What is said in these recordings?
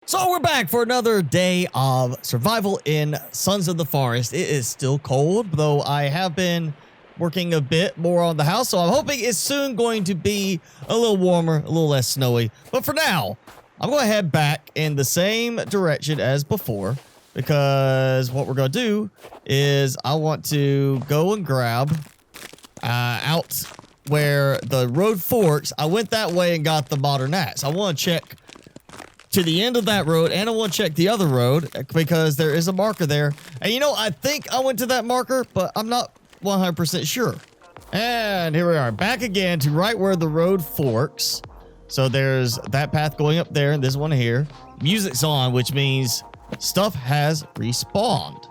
So we're back for another day of survival in Sons of the Forest. It is still cold, though I have been working a bit more on the house, so I'm hoping it's soon going to be a little warmer, a little less snowy. But for now, I'm going to head back in the same direction as before, because what we're going to do is I want to go and grab out where the road forks. I went that way and got the modern axe. I want to check to the end of that road, and I want to check the other road because there is a marker there. And you know, I think I went to that marker, but I'm not 100% sure. And here we are, back again to right where the road forks. So there's that path going up there, and this one here. Music's on, which means stuff has respawned.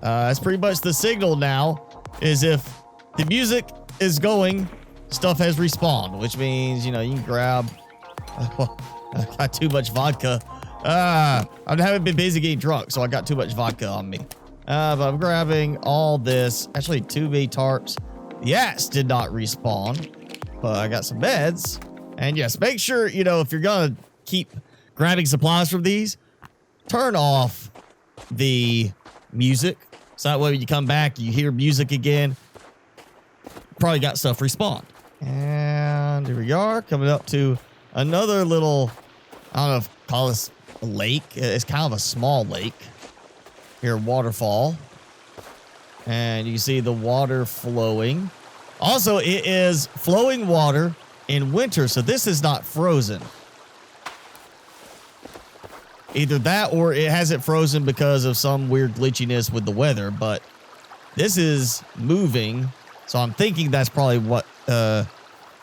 That's pretty much the signal now, is if the music is going, stuff has respawned, which means, you know, you can grab... I got too much vodka. I haven't been busy getting drunk, so I got too much vodka on me. But I'm grabbing all this. Actually, 2 V tarps. The axe did not respawn, but I got some beds. And yes, make sure, you know, if you're going to keep grabbing supplies from these, turn off the music. So that way when you come back, you hear music again. Probably got stuff respawned. And here we are, coming up to another little... I don't know if call this a lake. It's kind of a small lake. Here, waterfall. And you see the water flowing. Also, it is flowing water in winter, so this is not frozen. Either that or it hasn't frozen because of some weird glitchiness with the weather, but this is moving, so I'm thinking that's probably what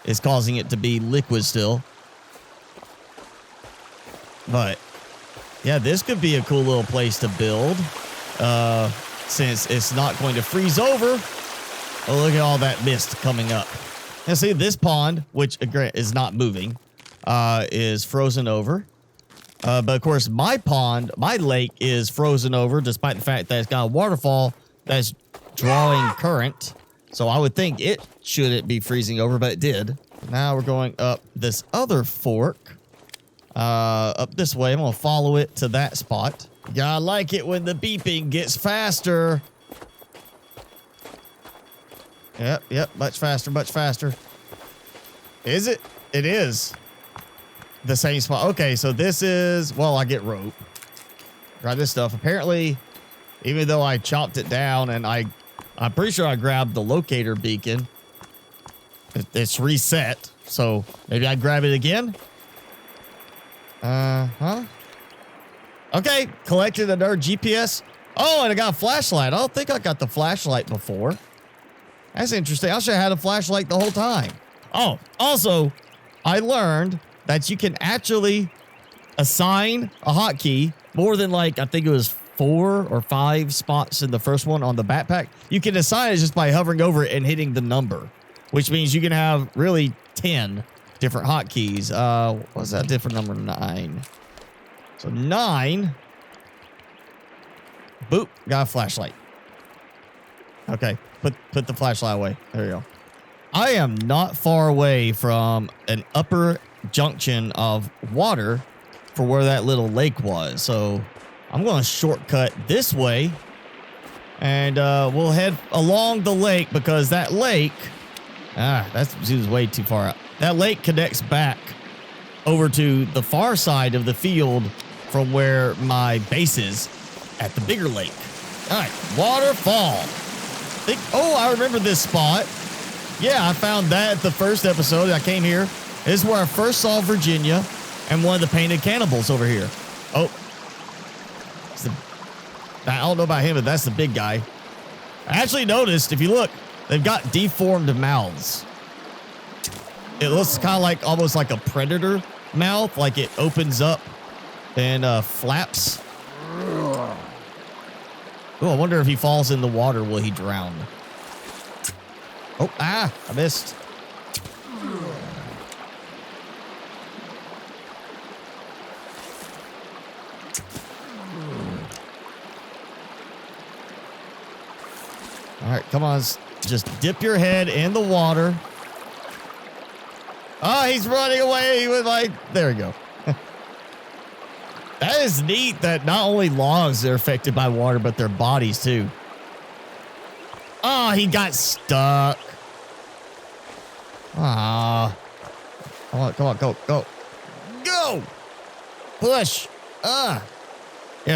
is causing it to be liquid still. But, yeah, this could be a cool little place to build, since it's not going to freeze over. Oh, look at all that mist coming up. Now, see, this pond, which is not moving, is frozen over. But, of course, my pond, my lake is frozen over, despite the fact that it's got a waterfall that's drawing current. So I would think it shouldn't be freezing over, but it did. Now we're going up this other fork. Up this way. I'm gonna follow it to that spot. Yeah, I like it when the beeping gets faster. Yep, much faster, much faster. Is it? It is. The same spot. Okay, so this is... Well, I get rope. Grab this stuff. Apparently, even though I chopped it down and I'm pretty sure I grabbed the locator beacon, it's reset. So maybe I grab it again? Okay, collected another GPS. Oh, and I got a flashlight. I don't think I got the flashlight before. That's interesting. I should have had a flashlight the whole time. Oh, also, I learned that you can actually assign a hotkey more than like, I think it was 4 or 5 spots in the first one on the backpack. You can assign it just by hovering over it and hitting the number, which means you can have really 10 different hotkeys. What's that different number? 9. So 9. Boop. Got a flashlight. Okay. Put the flashlight away. There you go. I am not far away from an upper junction of water for where that little lake was. So I'm going to shortcut this way. And we'll head along the lake because that lake... that seems way too far out. That lake connects back over to the far side of the field from where my base is at the bigger lake. All right, waterfall. Oh, I remember this spot. Yeah, I found that at the first episode. I came here. This is where I first saw Virginia and one of the painted cannibals over here. Oh. I don't know about him, but that's the big guy. I actually noticed, if you look, they've got deformed mouths. It looks kind of like almost like a predator mouth, like it opens up and flaps. Oh, I wonder if he falls in the water, will he drown? Oh, I missed. All right, come on. Just dip your head in the water. Oh, he's running away with like... There we go. That That is neat that not only logs are affected by water, but their bodies too. Oh, he got stuck. Ah. Come on, come on, go, go. Go! Push. Yeah,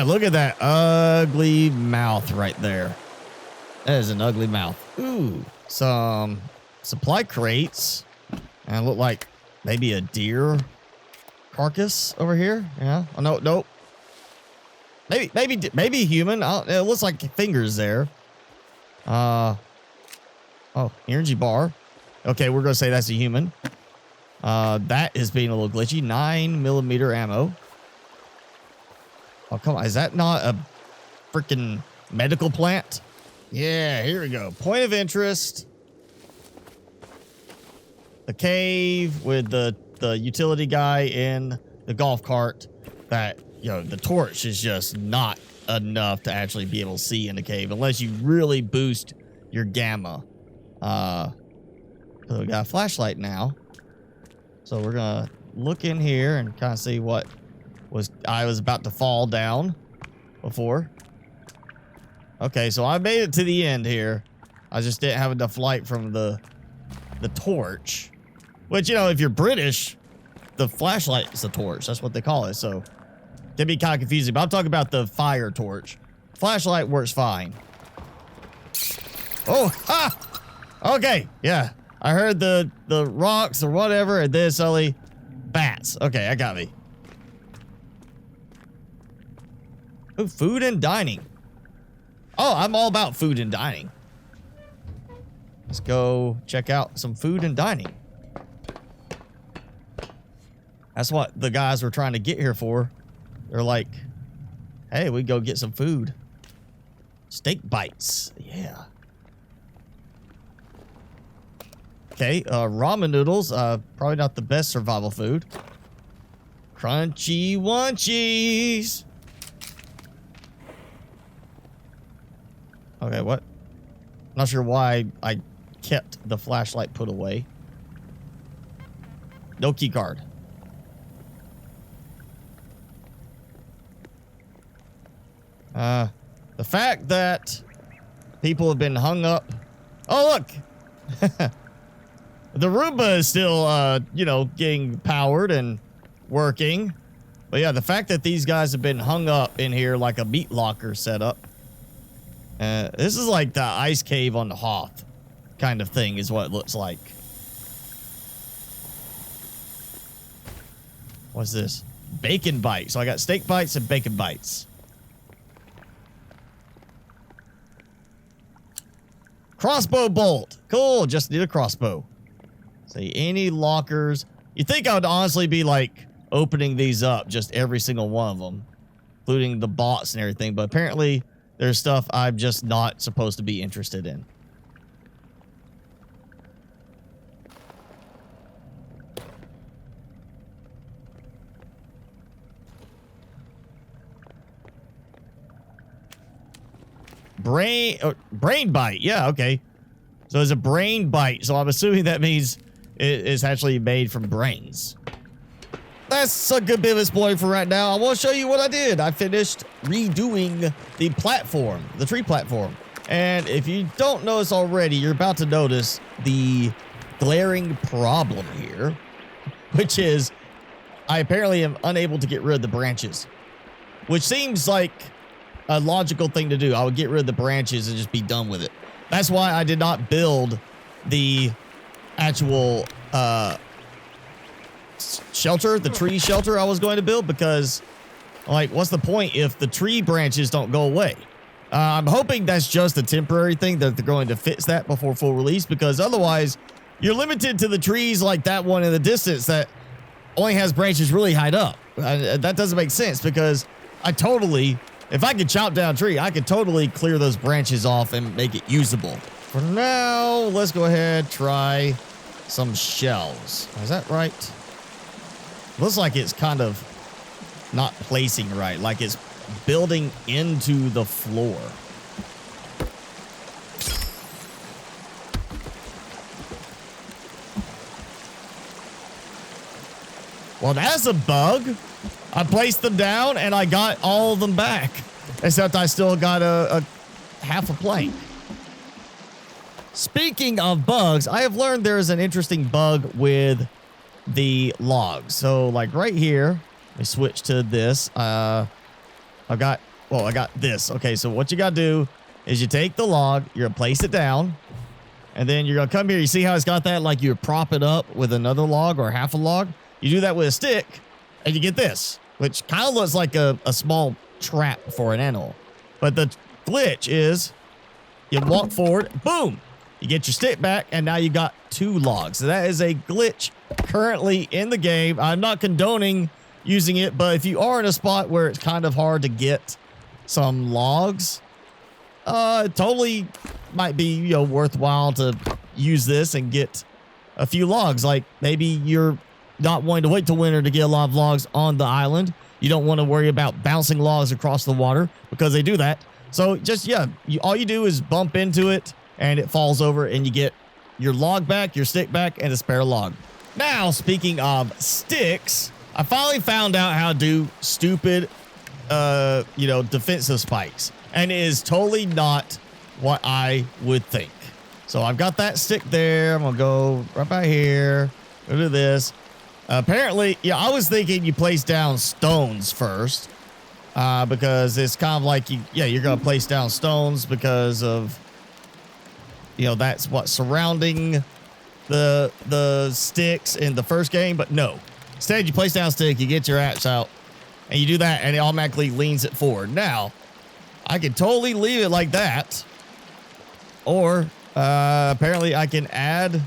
look at that ugly mouth right there. That is an ugly mouth. Ooh, some supply crates. And look like maybe a deer carcass over here. Yeah. Oh, no, nope. Maybe human. It looks like fingers there. Oh, energy bar. Okay, we're gonna say that's a human. That is being a little glitchy. 9mm ammo. Oh, come on. Is that not a freaking medical plant? Yeah, here we go. Point of interest. The cave with the utility guy in the golf cart. That, you know, the torch is just not enough to actually be able to see in the cave unless you really boost your gamma. So we got a flashlight now. So we're gonna look in here and kind of see what I was about to fall down before. Okay, so I made it to the end here. I just didn't have enough light from the torch. Which, you know, if you're British, the flashlight is the torch. That's what they call it. So it can be kind of confusing. But I'm talking about the fire torch. Flashlight works fine. Oh, ha! Okay, yeah. I heard the rocks or whatever, and then suddenly bats. Okay, I got me. Ooh, food and dining. Oh, I'm all about food and dining. Let's go check out some food and dining. That's what the guys were trying to get here for. They're like, hey, we go get some food. Steak bites. Yeah. Okay, ramen noodles. Probably not the best survival food. Crunchy Wunchies. Okay, what? Not sure why I kept the flashlight put away. No key card. The fact that people have been hung up. Oh, look. The Roomba is still, you know, getting powered and working. But yeah, the fact that these guys have been hung up in here like a meat locker setup. This is like the ice cave on the Hoth kind of thing is what it looks like. What's this? Bacon bites. So I got steak bites and bacon bites. Crossbow bolt. Cool. Just need a crossbow. See, any lockers. You think I would honestly be like opening these up, just every single one of them, including the bots and everything. But apparently there's stuff I'm just not supposed to be interested in. Brain bite. Yeah, okay. So it's a brain bite. So I'm assuming that means it is actually made from brains. That's a good bit of exploring for right now. I want to show you what I did. I finished redoing the platform, the tree platform. And if you don't notice already, you're about to notice the glaring problem here, which is I apparently am unable to get rid of the branches, which seems like a logical thing to do. I would get rid of the branches and just be done with it. That's why I did not build the actual shelter, the tree shelter I was going to build, because like, what's the point if the tree branches don't go away? I'm hoping that's just a temporary thing, that they're going to fix that before full release, because otherwise you're limited to the trees like that one in the distance that only has branches really high up. That doesn't make sense, because if I could chop down a tree, I could totally clear those branches off and make it usable. For now, let's go ahead, try some shelves. Is that right? Looks like it's kind of not placing right, like it's building into the floor. Well, that's a bug. I placed them down and I got all of them back. Except I still got a half a plank. Speaking of bugs, I have learned there is an interesting bug with the logs. So like right here, let me switch to this. I got this. Okay, so what you got to do is you take the log, you're going to place it down, and then you're going to come here. You see how it's got that? Like you prop it up with another log or half a log. You do that with a stick, and you get this, which kind of looks like a small trap for an animal. But the glitch is you walk forward, boom, you get your stick back, and now you got 2 logs. So that is a glitch currently in the game. I'm not condoning using it, but if you are in a spot where it's kind of hard to get some logs, it totally might be, worthwhile to use this and get a few logs. Like maybe you're not wanting to wait till winter to get a lot of logs on the island. You don't want to worry about bouncing logs across the water because they do that. So just, all you do is bump into it and it falls over and you get your log back, your stick back, and a spare log. Now, speaking of sticks, I finally found out how to do stupid, defensive spikes. And it is totally not what I would think. So I've got that stick there. I'm going to go right by here. Go do this. Apparently, I was thinking you place down stones first. Because it's kind of like you're going to place down stones because of, that's what's surrounding the sticks in the first game. But no, instead you place down a stick, you get your axe out, and you do that, and it automatically leans it forward. Now, I can totally leave it like that, or apparently I can add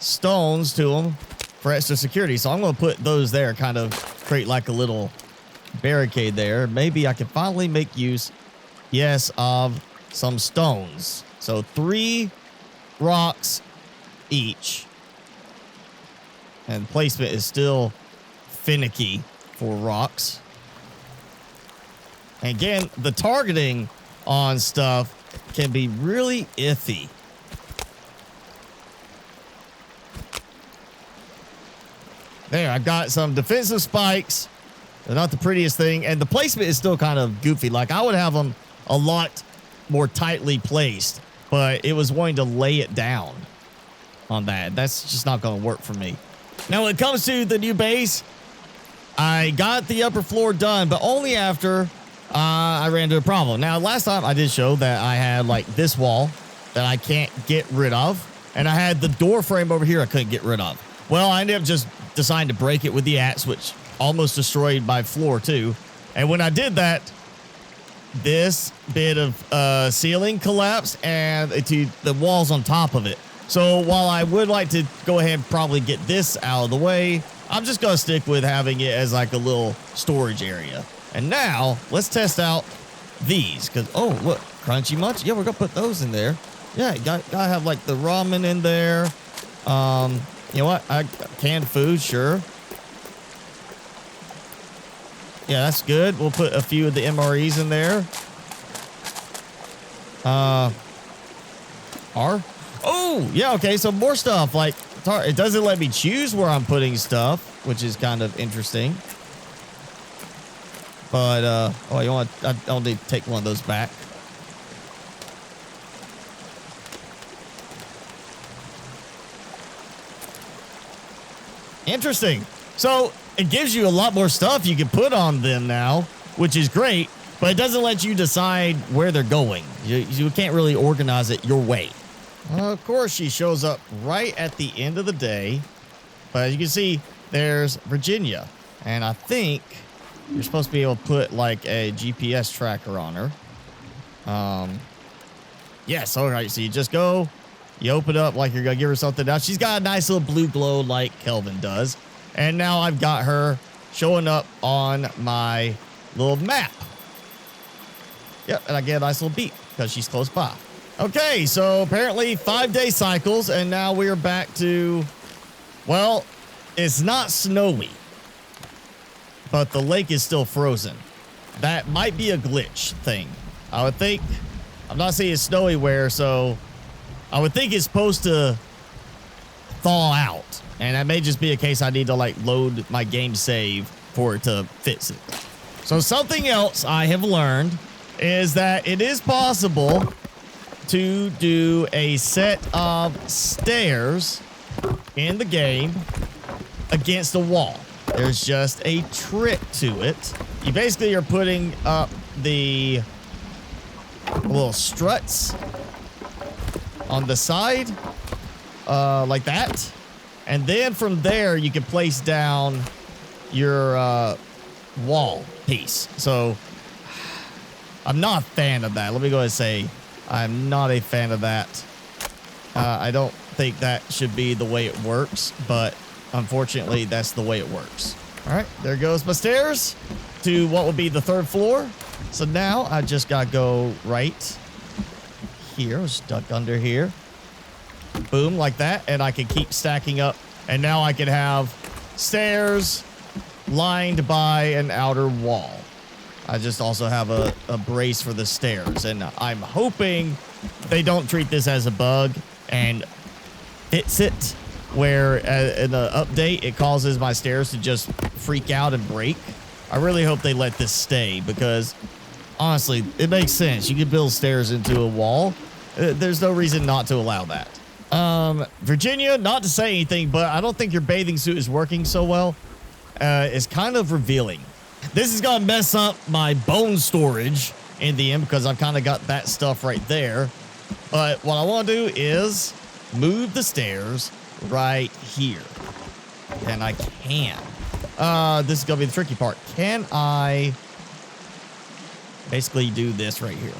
stones to them for extra security. So I'm going to put those there, kind of create like a little barricade there. Maybe I can finally make use, of some stones. So 3 rocks each. And placement is still finicky for rocks. And again, the targeting on stuff can be really iffy. There, I've got some defensive spikes. They're not the prettiest thing, and the placement is still kind of goofy. Like, I would have them a lot more tightly placed, but it was wanting to lay it down on that. That's just not going to work for me. Now, when it comes to the new base, I got the upper floor done, but only after I ran into a problem. Now, last time I did show that I had, like, this wall that I can't get rid of, and I had the door frame over here I couldn't get rid of. Well, I ended up just deciding to break it with the axe, which almost destroyed my floor too. And when I did that, this bit of ceiling collapsed and the walls on top of it. So while I would like to go ahead and probably get this out of the way, I'm just going to stick with having it as like a little storage area. And now let's test out these because, oh, look, Crunchy Munch. Yeah, we're going to put those in there. Yeah, you got to have like the ramen in there. You know what? Canned food, sure. Yeah, that's good. We'll put a few of the MREs in there. Oh, yeah, okay. So more stuff. Like, it doesn't let me choose where I'm putting stuff, which is kind of interesting. But, I'll need to take one of those back. Interesting. So it gives you a lot more stuff you can put on them now, which is great, but it doesn't let you decide where they're going. You can't really organize it your way. Of course, she shows up right at the end of the day, but as you can see, there's Virginia, and I think you're supposed to be able to put like a GPS tracker on her. Yes, all right. So you just go. You open up like you're going to give her something. Now, she's got a nice little blue glow like Kelvin does. And now I've got her showing up on my little map. Yep, and I get a nice little beat because she's close by. Okay, so apparently 5-day cycles, and now we are back to, well, it's not snowy, but the lake is still frozen. That might be a glitch thing. I would think, I'm not saying it's snowy where, so I would think it's supposed to thaw out. And that may just be a case I need to like load my game save for it to fix it. So something else I have learned is that it is possible to do a set of stairs in the game against a wall. There's just a trick to it. You basically are putting up the little struts on the side, like that. And then from there, you can place down your wall piece. So I'm not a fan of that. Let me go ahead and say I'm not a fan of that. I don't think that should be the way it works, but unfortunately, that's the way it works. All right, there goes my stairs to what will be the 3rd floor. So now I just got to go right here. I was duck under here. Boom, like that. And I can keep stacking up. And now I can have stairs lined by an outer wall. I just also have a brace for the stairs. And I'm hoping they don't treat this as a bug and fix it, where in the update, it causes my stairs to just freak out and break. I really hope they let this stay because, honestly, it makes sense. You can build stairs into a wall. There's no reason not to allow that. Virginia, not to say anything, but I don't think your bathing suit is working so well. It's kind of revealing. This is going to mess up my bone storage in the end because I've kind of got that stuff right there. But what I want to do is move the stairs right here. And I can. This is going to be the tricky part. Can I basically do this right here?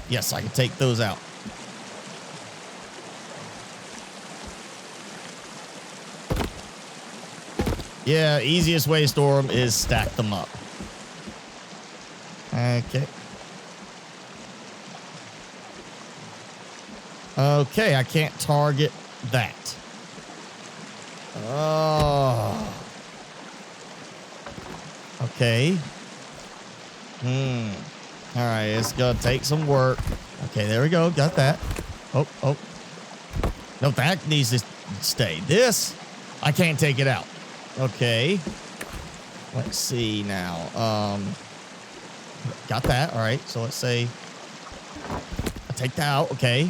Yes, I can take those out. Yeah, easiest way to store them is stack them up. Okay. Okay, I can't target that. Oh. Okay. All right, it's gonna take some work. Okay, there we go. Got that. Oh. No, that needs to stay. This, I can't take it out. Okay. Let's see now. Got that. All right. So let's say I take that out. Okay.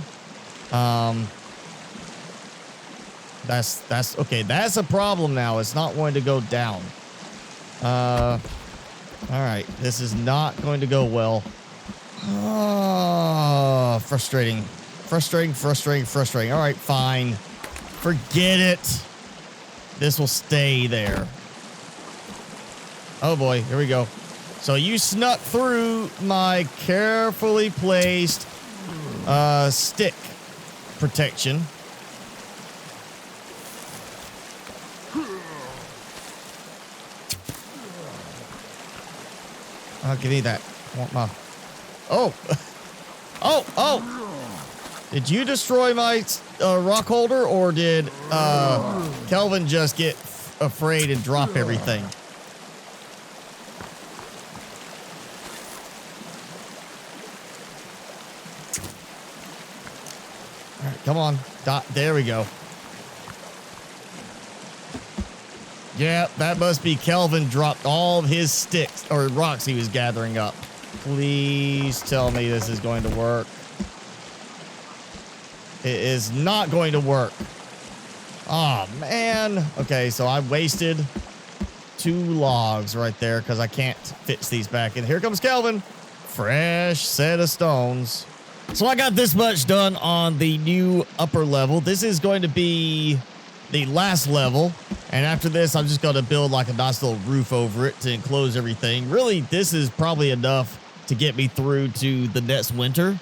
That's okay. That's a problem now. It's not going to go down. All right. This is not going to go well. Oh, frustrating. Frustrating. All right, fine. Forget it. This will stay there. Oh boy, here we go. So you snuck through my carefully placed stick protection. Oh, give me that. I want my... Oh! Oh! Did you destroy my rock holder, or did Kelvin just get afraid and drop everything? All right, come on. There we go. Yeah, that must be Kelvin dropped all of his sticks or rocks he was gathering up. Please tell me this is going to work. It is not going to work. Oh, man. Okay, so I wasted 2 logs right there because I can't fix these back in. Here comes Kelvin. Fresh set of stones. So I got this much done on the new upper level. This is going to be the last level. And after this, I'm just going to build like a nice little roof over it to enclose everything. Really, this is probably enough to get me through to the next winter.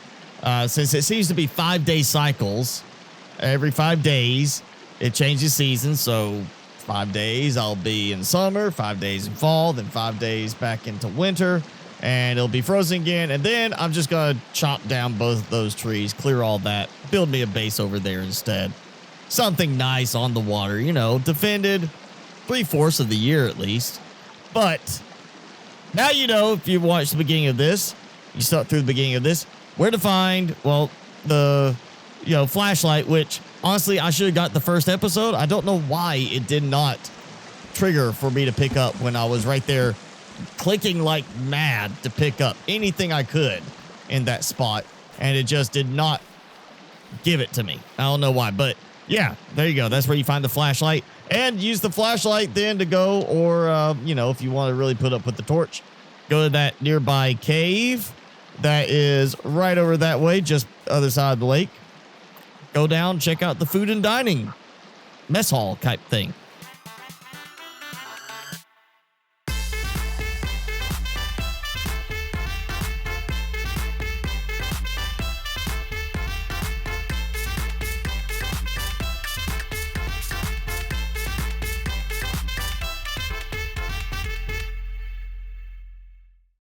Since it seems to be 5-day cycles, every 5 days, it changes seasons. So 5 days I'll be in summer, 5 days in fall, then 5 days back into winter, and it'll be frozen again. And then I'm just going to chop down both of those trees, clear all that, build me a base over there instead. Something nice on the water, you know, defended 3/4 of the year at least. But now you know, if you watched the beginning of this, you stuck through the beginning of this, where to find, well, the, flashlight, which honestly, I should have got the first episode. I don't know why it did not trigger for me to pick up when I was right there clicking like mad to pick up anything I could in that spot. And it just did not give it to me. I don't know why, but yeah, there you go. That's where you find the flashlight, and use the flashlight then to go, or, you know, if you want to really put up with the torch, go to that nearby cave that is right over that way, just other side of the lake. Go down, check out the food and dining mess hall type thing.